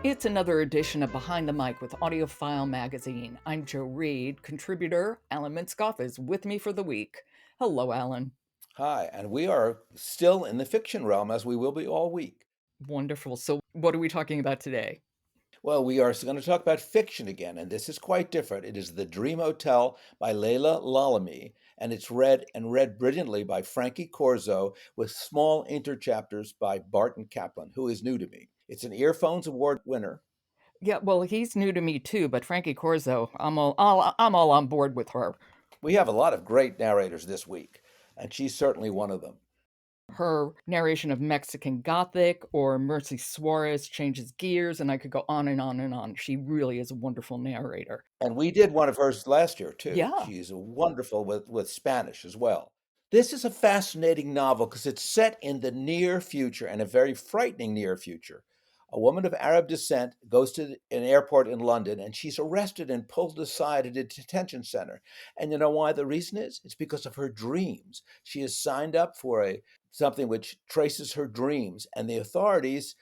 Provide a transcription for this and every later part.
It's another edition of Behind the Mic with AudioFile magazine. I'm Jo Reed. Contributor Alan Minskoff is with me for the week. Hello, Alan. Hi, and we are still in the fiction realm, as we will be all week. Wonderful. So what are we talking about today? Well, we are going to talk about fiction again, and this is quite different. It is The Dream Hotel by Laila Lalami, and it's read brilliantly by Frankie Corzo with small interchapters by Barton Caplan, who is new to me. It's an Earphones Award winner. Yeah, well, he's new to me too, but Frankie Corzo, I'm all on board with her. We have a lot of great narrators this week, and she's certainly one of them. Her narration of Mexican Gothic or Mercy Suarez changes gears, and I could go on and on and on. She really is a wonderful narrator. And we did one of hers last year, too. Yeah. She's wonderful with Spanish as well. This is a fascinating novel because it's set in the near future and a very frightening near future. A woman of Arab descent goes to an airport in London and she's arrested and pulled aside at a detention center. And you know why the reason is? It's because of her dreams. She has signed up for something which traces her dreams, and the authorities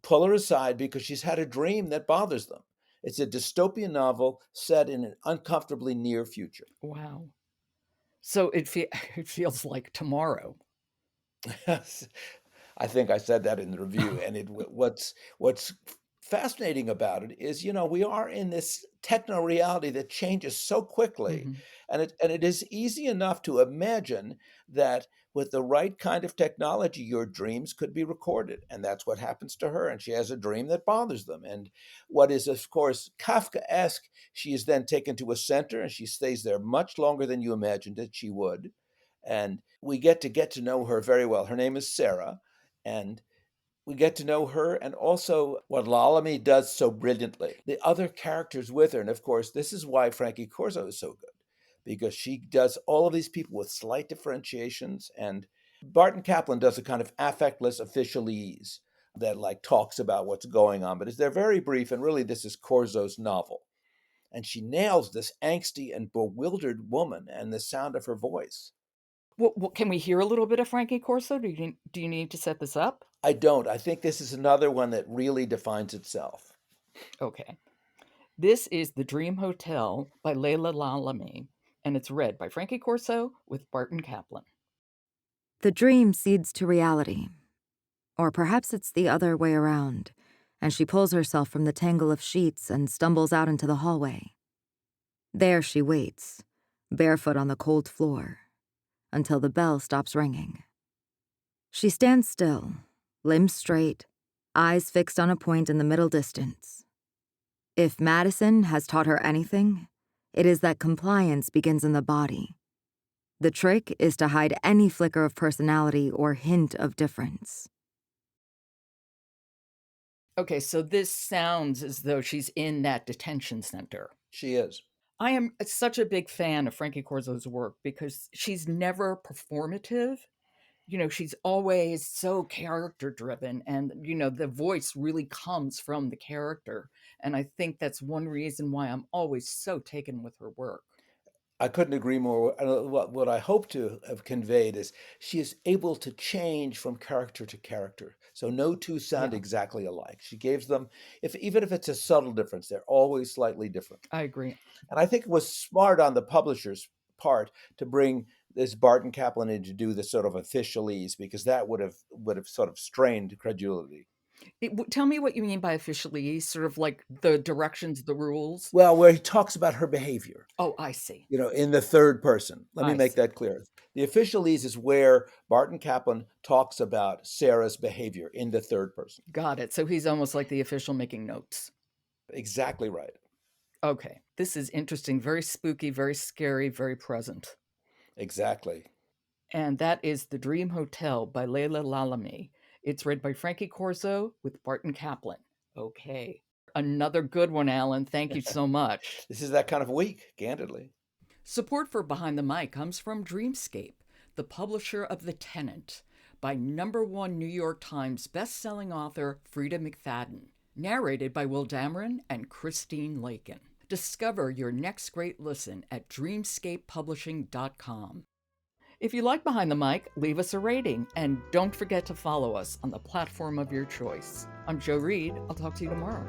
pull her aside because she's had a dream that bothers them. It's a dystopian novel set in an uncomfortably near future. Wow. So it feels like tomorrow. I think I said that in the review. And what's fascinating about it is, we are in this techno reality that changes so quickly, Mm-hmm. and it is easy enough to imagine that with the right kind of technology, your dreams could be recorded, and that's what happens to her. And she has a dream that bothers them, and what is, of course, Kafka-esque. She is then taken to a center, and she stays there much longer than you imagined that she would. And we get to know her very well. Her name is Sara, and we get to know her and also what Lalami does so brilliantly. The other characters with her, and of course, this is why Frankie Corzo is so good, because she does all of these people with slight differentiations. And Barton Caplan does a kind of affectless officialese that talks about what's going on, but they're very brief, and really this is Corzo's novel. And she nails this angsty and bewildered woman and the sound of her voice. Well, can we hear a little bit of Frankie Corzo? Do you need to set this up? I don't. I think this is another one that really defines itself. Okay. This is The Dream Hotel by Laila Lalami, and it's read by Frankie Corzo with Barton Caplan. The dream cedes to reality. Or perhaps it's the other way around, and she pulls herself from the tangle of sheets and stumbles out into the hallway. There she waits, barefoot on the cold floor, until the bell stops ringing. She stands still, limbs straight, eyes fixed on a point in the middle distance. If Madison has taught her anything, it is that compliance begins in the body. The trick is to hide any flicker of personality or hint of difference. Okay, so this sounds as though she's in that detention center. She is. I am such a big fan of Frankie Corzo's work because she's never performative. She's always so character driven, and the voice really comes from the character. And I think that's one reason why I'm always so taken with her work. I couldn't agree more. What I hope to have conveyed is she is able to change from character to character. So no two sound Yeah. exactly alike. She gives them, even if it's a subtle difference, they're always slightly different. I agree. And I think it was smart on the publisher's part to bring this Barton Caplan in to do the sort of officialese, because that would have sort of strained credulity. Tell me what you mean by officially, sort of like the directions, the rules. Well, where he talks about her behavior, Oh, I see. in the third person. Let me I make see. that clear. The officialese is where Barton Caplan talks about Sarah's behavior in the third person. Got it. So he's almost like the official making notes. Exactly right. Okay. This is interesting. Very spooky, very scary, very present. Exactly. And that is The Dream Hotel by Laila Lalami. It's read by Frankie Corzo with Barton Caplan. Okay. Another good one, Alan. Thank you so much. This is that kind of week, candidly. Support for Behind the Mic comes from Dreamscape, the publisher of The Tenant, by #1 New York Times bestselling author Frida McFadden. Narrated by Will Dameron and Christine Lakin. Discover your next great listen at dreamscapepublishing.com. If you like Behind the Mic, leave us a rating, and don't forget to follow us on the platform of your choice. I'm Jo Reed. I'll talk to you tomorrow.